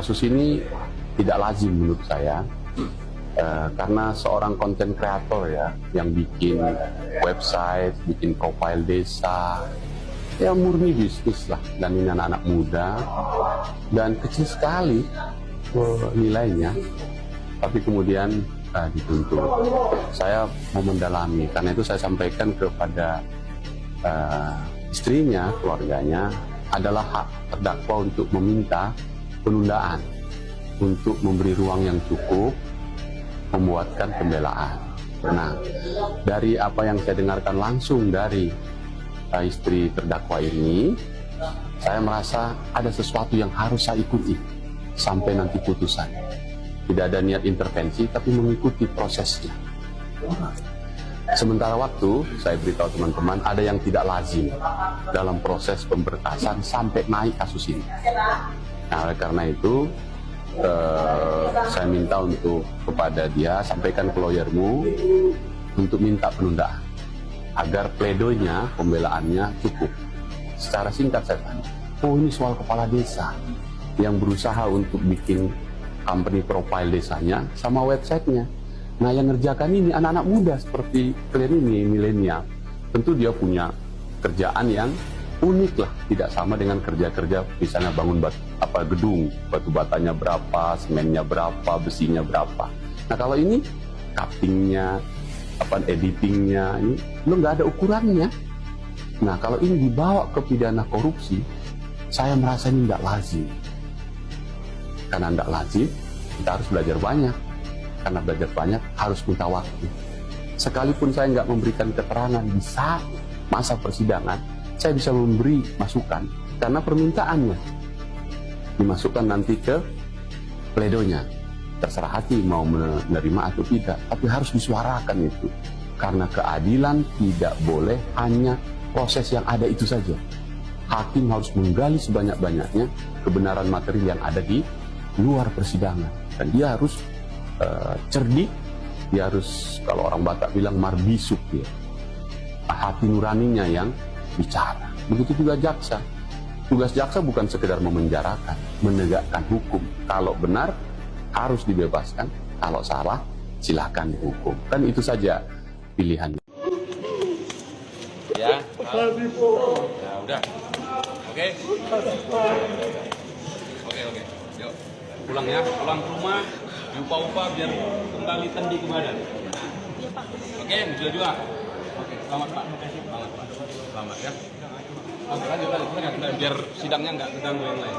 kasus ini tidak lazim menurut saya, karena seorang konten kreator ya yang bikin website, bikin profile desa, ya murni bisnis lah, dan ini anak-anak muda dan kecil sekali nilainya, tapi kemudian dituntut. Saya mau mendalami, karena itu saya sampaikan kepada istrinya, keluarganya, adalah hak terdakwa untuk meminta penundaan, untuk memberi ruang yang cukup, membuatkan pembelaan. Nah, dari apa yang saya dengarkan langsung dari istri terdakwa ini, saya merasa ada sesuatu yang harus saya ikuti sampai nanti putusan. Tidak ada niat intervensi, tapi mengikuti prosesnya. Sementara waktu, saya beritahu teman-teman, ada yang tidak lazim dalam proses pemberkasan sampai naik kasus ini. Nah, oleh karena itu, saya minta untuk kepada dia, sampaikan ke lawyermu untuk minta penundaan, agar pledoinya, pembelaannya cukup. Secara singkat saya tanya, oh ini soal kepala desa yang berusaha untuk bikin company profile desanya sama websitenya. Nah, yang ngerjakan ini anak-anak muda seperti kalian ini, milenial. Tentu dia punya kerjaan yang unik lah, tidak sama dengan kerja-kerja misalnya bangun gedung, batu batanya berapa, semennya berapa, besinya berapa. Nah, kalau ini cuttingnya, editingnya, ini belum nggak ada ukurannya. Nah, kalau ini dibawa ke pidana korupsi, saya merasa ini tidak lazim. Karena tidak lazim, kita harus belajar banyak. Karena belajar banyak harus minta waktu. Sekalipun saya nggak memberikan keterangan di saat masa persidangan, saya bisa memberi masukan karena permintaannya dimasukkan nanti ke pledonya. Terserah hakim mau menerima atau tidak, tapi harus disuarakan itu. Karena keadilan tidak boleh hanya proses yang ada itu saja. Hakim harus menggali sebanyak-banyaknya kebenaran materi yang ada di luar persidangan, dan dia harus cerdik, dia harus, kalau orang Batak bilang marbisuk, ya, hati nuraninya yang bicara. Begitu juga jaksa. Tugas jaksa bukan sekedar memenjarakan, menegakkan hukum. Kalau benar harus dibebaskan, kalau salah silahkan dihukum. Kan itu saja pilihannya. Ya, ya udah. Oke. Oke. Yuk. Pulang ya, pulang ke rumah. Diupah-upah biar kembali tendi ke badan. Oke, juga. Oke, selamat Pak. Selamat Pak. Selamat ya. Lanjut, biar sidangnya nggak terganggu yang lain.